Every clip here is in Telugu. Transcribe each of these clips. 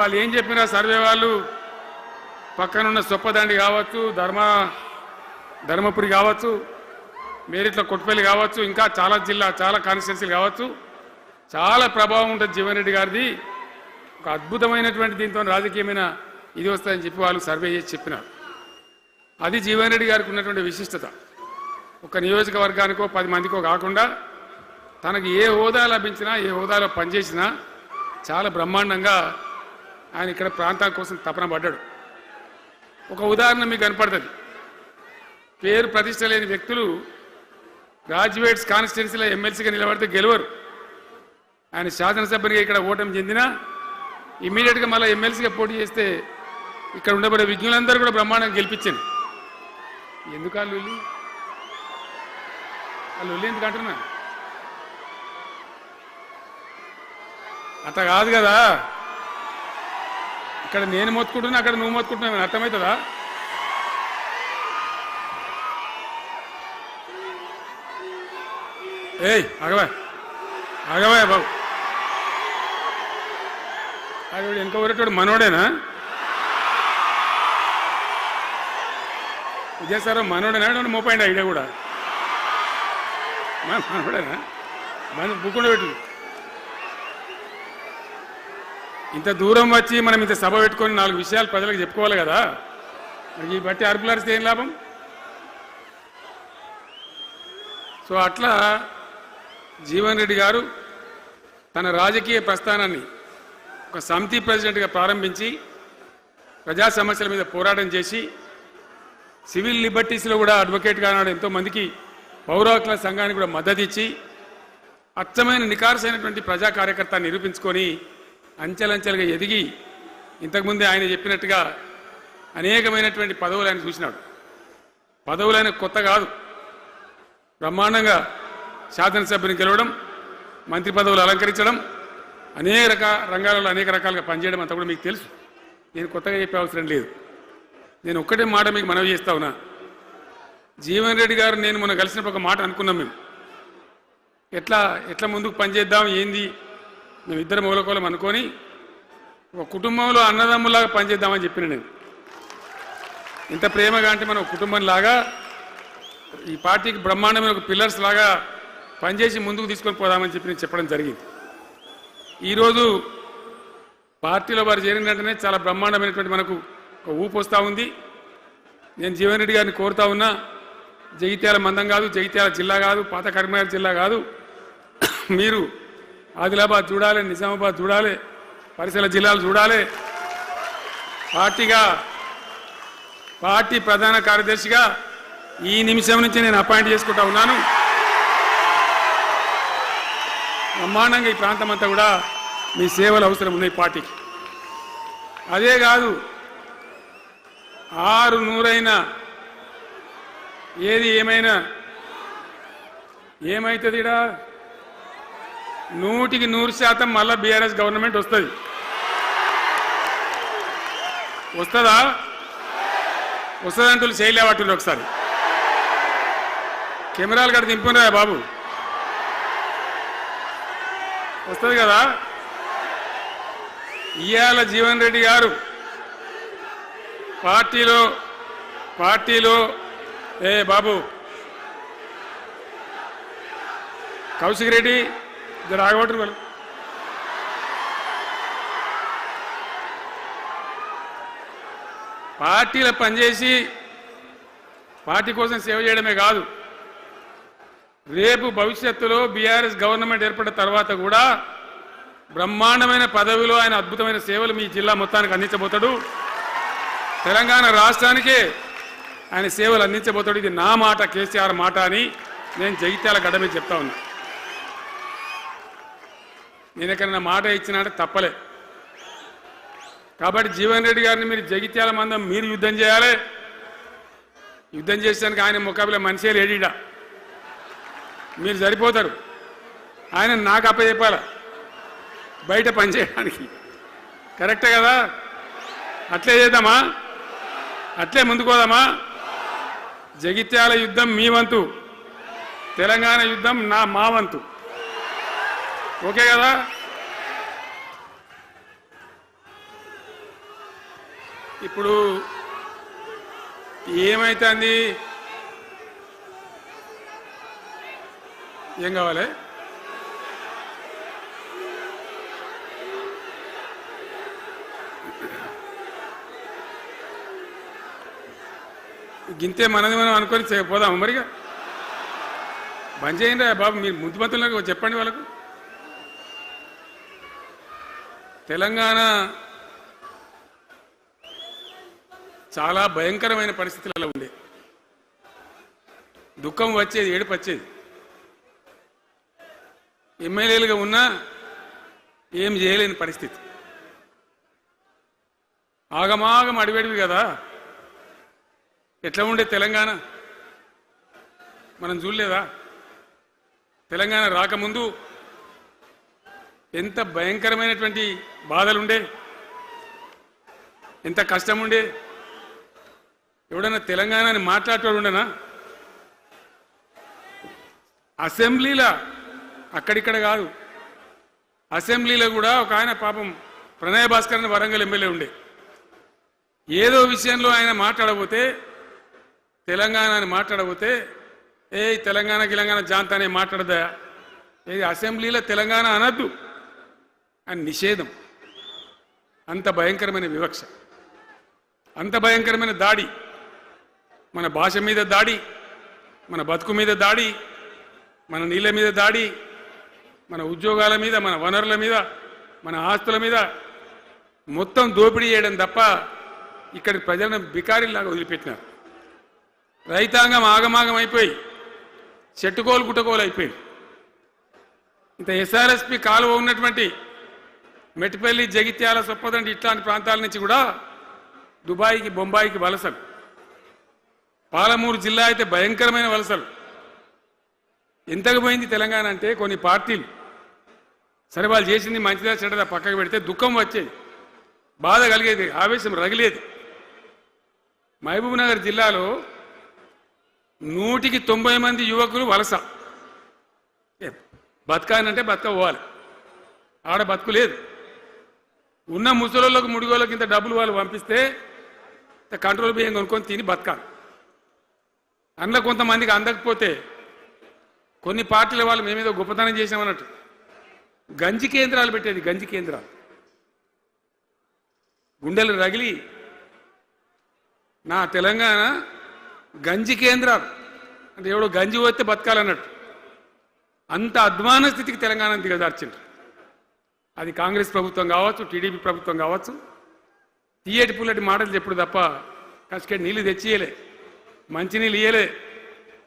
వాళ్ళు ఏం చెప్పినా సర్వే వాళ్ళు పక్కనున్న సొప్పదండి కావచ్చు, ధర్మపురి కావచ్చు, మేరిట్ల కొట్టుపల్లి కావచ్చు, ఇంకా చాలా చాలా కాన్స్టిట్యున్సీలు కావచ్చు, చాలా ప్రభావం ఉంటుంది జీవన్ రెడ్డి గారిది. ఒక అద్భుతమైనటువంటి దీంతో రాజకీయమైన ఇది వస్తుందని చెప్పి వాళ్ళు సర్వే చేసి చెప్పినారు. అది జీవన్ రెడ్డి గారికి ఉన్నటువంటి విశిష్టత. ఒక నియోజకవర్గానికో 10 మందికో కాకుండా తనకు ఏ హోదా లభించినా, ఏ హోదాలో పనిచేసినా చాలా బ్రహ్మాండంగా ఆయన ఇక్కడ ప్రాంతం కోసం తపన పడ్డాడు. ఒక ఉదాహరణ మీకు కనపడుతుంది. పేరు ప్రతిష్ట లేని వ్యక్తులు గ్రాడ్యుయేట్స్ కాన్స్టిట్యున్సీలో ఎమ్మెల్సీగా నిలబడితే గెలవరు. ఆయన శాసనసభ్యునిగా ఇక్కడ ఓటమి చెందినా ఇమ్మీడియట్గా మళ్ళీ ఎమ్మెల్సీగా పోటీ చేస్తే ఇక్కడ ఉండబడే విజ్ఞులందరూ కూడా బ్రహ్మాండంగా గెలిపించాను. ఎందుకు వాళ్ళు ఎందుకు అంటున్నా? అట్లా కాదు కదా. ఇక్కడ నేను మొత్తుకుంటున్నా, అక్కడ నువ్వు మొత్తుకుంటున్నావు, అర్థమవుతుందా? ఏయ్ ఆగవా బాబు, అది వెనక ఊరేటోడు మనోడేనా? విజయసారా మనోడేనా? మోపండి ఐడియా కూడా మనోడేనా? బుక్కుండా పెట్టు. ఇంత దూరం వచ్చి మనం ఇంత సభ పెట్టుకొని 4 విషయాలు ప్రజలకు చెప్పుకోవాలి కదా. ఈ బట్టి అరుపులారిస్తే ఏం లాభం? సో అట్లా జీవన్ రెడ్డి గారు తన రాజకీయ ప్రస్థానాన్ని ఒక సమితి ప్రెసిడెంట్గా ప్రారంభించి ప్రజా సమస్యల మీద పోరాటం చేసి సివిల్ లిబర్టీస్లో కూడా అడ్వకేట్గా నాడు ఎంతోమందికి పౌర హక్కుల సంఘానికి కూడా మద్దతు ఇచ్చి అచ్చమైన నికార్సైనటువంటి ప్రజా కార్యకర్త నిరూపించుకొని అంచెలంచెలుగా ఎదిగి ఇంతకుముందే ఆయన చెప్పినట్టుగా అనేకమైనటువంటి పదవులు ఆయన చూసినాడు. పదవులైన కొత్త కాదు. బ్రహ్మాండంగా శాసనసభ్యుని గెలవడం, మంత్రి పదవులు అలంకరించడం, అనేక రంగాలలో అనేక రకాలుగా పనిచేయడం అంతా కూడా మీకు తెలుసు. నేను కొత్తగా చెప్పే అవసరం లేదు. నేను ఒక్కటే మాట మీకు మనవి చేస్తా ఉన్నా. జీవన్ రెడ్డి గారు నేను మొన్న కలిసినప్పుడు ఒక మాట అనుకున్నాం. మేము ఎట్లా ముందుకు పనిచేద్దాం, ఏంది, మేము ఇద్దరు మూలకోలం అనుకొని ఒక కుటుంబంలో అన్నదమ్ములాగా పనిచేద్దామని చెప్పిన నేను. ఇంత ప్రేమగా అంటే మనం కుటుంబంలాగా ఈ పార్టీకి బ్రహ్మాండమైన ఒక పిల్లర్స్ లాగా పనిచేసి ముందుకు తీసుకొని పోదామని చెప్పి నేను చెప్పడం జరిగింది. ఈరోజు పార్టీలో వారు చేరిన వెంటనే చాలా బ్రహ్మాండమైనటువంటి మనకు ఒక ఊపు వస్తూ ఉంది. నేను జీవన్ రెడ్డి గారిని కోరుతా ఉన్నా, జగిత్యాల మందం కాదు, జగిత్యాల జిల్లా కాదు, పాత కరీంనగర్ జిల్లా కాదు, మీరు ఆదిలాబాద్ చూడాలి, నిజామాబాద్ చూడాలి, పరిసర జిల్లాలు చూడాలి. పార్టీ ప్రధాన కార్యదర్శిగా ఈ నిమిషం నుంచి నేను అపాయింట్ చేసుకుంటా ఉన్నాను. బ్రహ్మాండంగా ఈ ప్రాంతం అంతా కూడా మీ సేవలు అవసరం ఉన్నాయి పార్టీకి. అదే కాదు, 600 ఏది ఏమైనా ఏమవుతుంది? 100కి 100% మళ్ళా బీఆర్ఎస్ గవర్నమెంట్ వస్తుంది. వస్తుందంటూ చేయలేవట్టు ఒకసారి కెమెరాలు కట్టి దింపురా బాబు. వస్తుంది కదా. ఇవాళ జీవన్ రెడ్డి గారు పార్టీలో బాబు కౌశిక్ రెడ్డి జర ఆగబట్టరు వాళ్ళు. పార్టీలో పనిచేసి పార్టీ కోసం సేవ చేయడమే కాదు, రేపు భవిష్యత్తులో బీఆర్ఎస్ గవర్నమెంట్ ఏర్పడిన తర్వాత కూడా బ్రహ్మాండమైన పదవిలో ఆయన అద్భుతమైన సేవలు మీ జిల్లా మొత్తానికి అందించబోతాడు. తెలంగాణ రాష్ట్రానికే ఆయన సేవలు అందించబోతాడు. ఇది నా మాట, కేసీఆర్ మాట అని నేను జగిత్యాల గడ్డ మీద చెప్తా ఉన్నా. నేను ఎక్కడైనా మాట ఇచ్చినంటే తప్పలే. కాబట్టి జీవన్ రెడ్డి గారిని మీరు జగిత్యాల మందం మీరు యుద్ధం చేయాలి. యుద్ధం చేసేదానికి ఆయన ముఖాబిల మనిషే లేడీడా, మీరు సరిపోతారు. ఆయన నాకు అప్పచెప్పాల బయట పనిచేయడానికి. కరెక్టే కదా? అట్లే చేద్దామా? అట్లే ముందుకోదామా? జగిత్యాల యుద్ధం మీ వంతు, తెలంగాణ యుద్ధం మా వంతు. ఓకే కదా? ఇప్పుడు ఏమైతుంది? ఏం కావాలి? గింతే మనది మనం అనుకొని పోదాం మరిగా. బంద్ చేయండి బాబు, మీరు ముద్దుమంతులకు చెప్పండి వాళ్ళకు. తెలంగాణ చాలా భయంకరమైన పరిస్థితులలో ఉండే, దుఃఖం వచ్చేది, ఏడుపు వచ్చేది. ఎమ్మెల్యేలుగా ఉన్నా ఏం చేయలేని పరిస్థితి. ఆగమాగం అడివేడివి కదా. ఎట్లా ఉండే తెలంగాణ మనం చూడలేదా? తెలంగాణ రాకముందు ఎంత భయంకరమైనటువంటి బాధలుండే, ఎంత కష్టం ఉండే. ఎవడన్నా తెలంగాణని మాట్లాడేవాడు ఉండనా? అసెంబ్లీలో, అక్కడిక్కడ కాదు, అసెంబ్లీలో కూడా ఒక ఆయన పాపం ప్రణయ్ భాస్కర్ అని వరంగల్ ఎమ్మెల్యే ఉండే, ఏదో విషయంలో ఆయన మాట్లాడబోతే, తెలంగాణని మాట్లాడబోతే, తెలంగాణ గిలంగాణ జాంతానే మాట్లాడదా, ఏది అసెంబ్లీలో తెలంగాణ అనద్దు అని నిషేధం. అంత భయంకరమైన వివక్ష, అంత భయంకరమైన దాడి, మన భాష మీద దాడి, మన బతుకు మీద దాడి, మన నీళ్ళ మీద దాడి, మన ఉద్యోగాల మీద, మన వనరుల మీద, మన ఆస్తుల మీద మొత్తం దోపిడీ చేయడం తప్ప ఇక్కడికి ప్రజలను బికారీలాగా వదిలిపెట్టినారు. రైతాంగం ఆగమాగం అయిపోయి చెట్టుకోలు గుట్టకోలు అయిపోయింది. ఇంత ఎస్ఆర్ఎస్పి కాలువ ఉన్నటువంటి మెట్టిపల్లి, జగిత్యాల, సొప్పదండి ఇట్లాంటి ప్రాంతాల నుంచి కూడా దుబాయ్కి, బొంబాయికి వలసలు. పాలమూరు జిల్లా అయితే భయంకరమైన వలసలు. ఎంతకు పోయింది తెలంగాణ అంటే, కొన్ని పార్టీలు సరే వాళ్ళు చేసింది మంచిదా చెడ్డదా పక్కకు పెడితే దుఃఖం వచ్చేది, బాధ కలిగేది, ఆవేశం రగిలేది. మహబూబ్ నగర్ జిల్లాలో 190 మంది యువకులు వలస. బతకానంటే బతకపోవాలి, ఆడ బతుకు లేదు. ఉన్న ముసలోళ్ళకు, ముడిగోళ్ళకి ఇంత డబ్బులు వాళ్ళు పంపిస్తే కంట్రోల్ బియ్యం కొనుక్కొని తిని బతకాలి. అందులో కొంతమందికి అందకపోతే కొన్ని పార్టీల వాళ్ళు మేమేదో గొప్పతనం చేసామన్నట్టు గంజి కేంద్రాలు పెట్టేది. గంజి కేంద్రాలు గుండెలు రగిలి, నా తెలంగాణ గంజి కేంద్రాలు అంటే ఎవడో గంజి పోతే బతకాలన్నట్టు అంత అధ్వాన స్థితికి తెలంగాణ దిగజార్చిండ్రు. అది కాంగ్రెస్ ప్రభుత్వం కావచ్చు, టీడీపీ ప్రభుత్వం కావచ్చు. తీయటి పుల్లటి మాటలు చెప్పుడు తప్ప కసుకేటి నీళ్లు తెచ్చియలే, మంచినీళ్ళు ఇయ్యలే,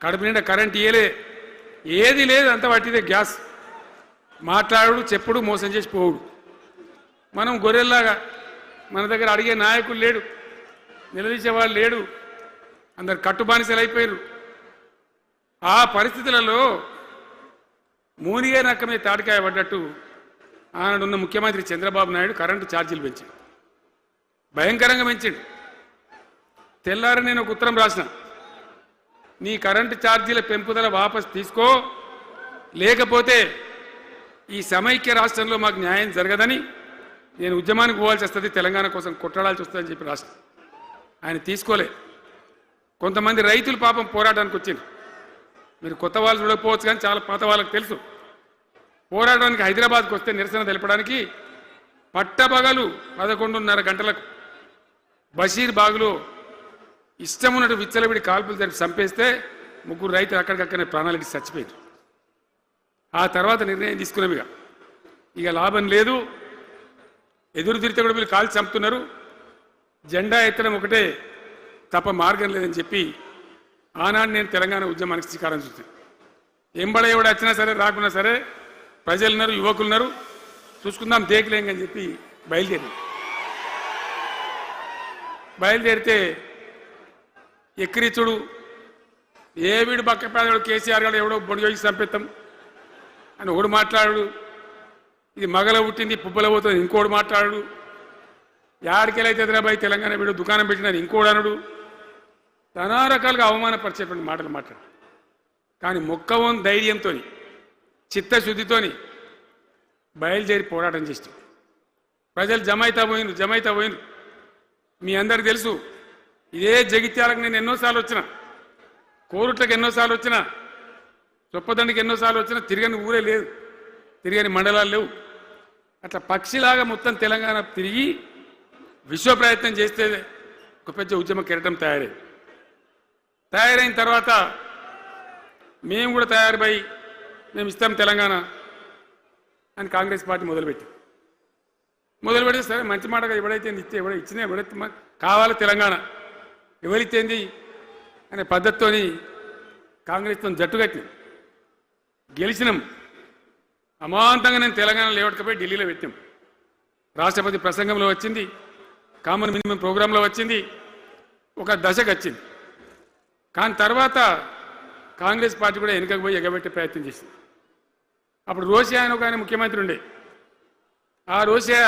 కడుపు నిండా కరెంట్ ఇయ్యలే, ఏది లేదు. అంత పట్టిదే గ్యాస్. మాట్లాడు, చెప్పుడు, మోసం చేసి పోవుడు. మనం గొర్రెల్లాగా, మన దగ్గర అడిగే నాయకులు లేడు, నిలదీసేవాళ్ళు లేడు, అందరు కట్టుబానిసలు అయిపోయారు. ఆ పరిస్థితులలో మూనిగే నక్క మీద తాటికాయ పడ్డట్టు ఆనాడున్న ముఖ్యమంత్రి చంద్రబాబు నాయుడు కరెంటు ఛార్జీలు పెంచాడు, భయంకరంగా పెంచాడు. తెల్లారి నేను ఒక ఉత్తరం రాసిన, నీ కరెంటు ఛార్జీల పెంపుదల వాపసు తీసుకో, లేకపోతే ఈ సమైక్య రాష్ట్రంలో మాకు న్యాయం జరగదని నేను ఉద్యమానికి పోవాల్సి వస్తుంది, తెలంగాణ కోసం కొట్లాడాల్సి వస్తుందని చెప్పి రాష్ట్రం. ఆయన తీసుకోలే. కొంతమంది రైతులు పాపం పోరాటానికి వచ్చింది. మీరు కొత్త వాళ్ళు చూడకపోవచ్చు కానీ చాలా పాత వాళ్ళకి తెలుసు. పోరాటానికి హైదరాబాద్కి వస్తే నిరసన తెలపడానికి పట్టబగలు 11:30 గంటలకు బషీర్ బాగులో ఇష్టం ఉన్నట్టు విచ్చలవిడి కాల్పులు జరిపి చంపేస్తే 3 రైతులు అక్కడికక్కడనే ప్రాణాలకి చచ్చిపోయారు. ఆ తర్వాత నిర్ణయం తీసుకున్నాం, ఇక లాభం లేదు, ఎదురు తిరిగితే కూడా వీళ్ళు కాల్చి చంపుతున్నారు, జెండా ఎత్తడం ఒకటే తప్ప మార్గం లేదని చెప్పి ఆనాడు నేను తెలంగాణ ఉద్యమానికి శ్రీకారం చుట్టాను. ఎంబడ ఎవడు వచ్చినా సరే రాకున్నా సరే ప్రజలున్నారు, యువకులున్నారు, చూసుకుందాం దేకలేంగని చెప్పి బయలుదేరితే ఎక్కిరిచుడు, ఏ వీడు బక్కపేదడు కేసీఆర్ గారు ఎవడో బొడి చేసి చంపేస్తాం అని ఒకడు మాట్లాడు, ఇది మగల పుట్టింది పుబ్బల పోతుంది ఇంకోడు మాట్లాడు, యాడికెళ్ళైతే హైదరాబాద్ తెలంగాణ వీడు దుకాణం పెట్టినని ఇంకోడు అనడు, నానా రకాలుగా అవమానపరిచేటువంటి మాటలు మాట్లాడు. కానీ మొక్కవం ధైర్యంతో, చిత్తశుద్ధితోని బయలుదేరి పోరాటం చేస్తాం. ప్రజలు జమైతా పోయినరు. మీ అందరికి తెలుసు ఇదే జగిత్యాలకు నేను ఎన్నోసార్లు వచ్చిన, కోరుట్లకు ఎన్నోసార్లు వచ్చిన, చొప్పదండికి ఎన్నోసార్లు వచ్చినా తిరగని ఊరే లేదు, తిరగని మండలాలు లేవు. అట్లా పక్షిలాగా మొత్తం తెలంగాణ తిరిగి విశ్వ ప్రయత్నం చేస్తే ఒక పెద్ద ఉద్యమ కెరటం తయారైన తర్వాత మేము కూడా తయారుపై మేము ఇస్తాం తెలంగాణ అని కాంగ్రెస్ పార్టీ మొదలుపెడితే సరే మంచి మాటగా ఎవడైతే ఇస్తే ఇచ్చినా ఎవడైతే కావాలి తెలంగాణ ఎవరిచ్చేంది అనే పద్ధతితోని కాంగ్రెస్తో జట్టు కట్టినాం, గెలిచినాం. అమాంతంగా నేను తెలంగాణ లేవట్టుకపోయి ఢిల్లీలో పెట్టాం. రాష్ట్రపతి ప్రసంగంలో వచ్చింది, కామన్ మినిమం ప్రోగ్రాంలో వచ్చింది, ఒక దశకు వచ్చింది. కానీ తర్వాత కాంగ్రెస్ పార్టీ కూడా వెనుకకు పోయి ఎగబెట్టే ప్రయత్నం చేసింది. అప్పుడు రోషియా అని ఒక ఆయన ముఖ్యమంత్రి ఉండే, ఆ రోషియా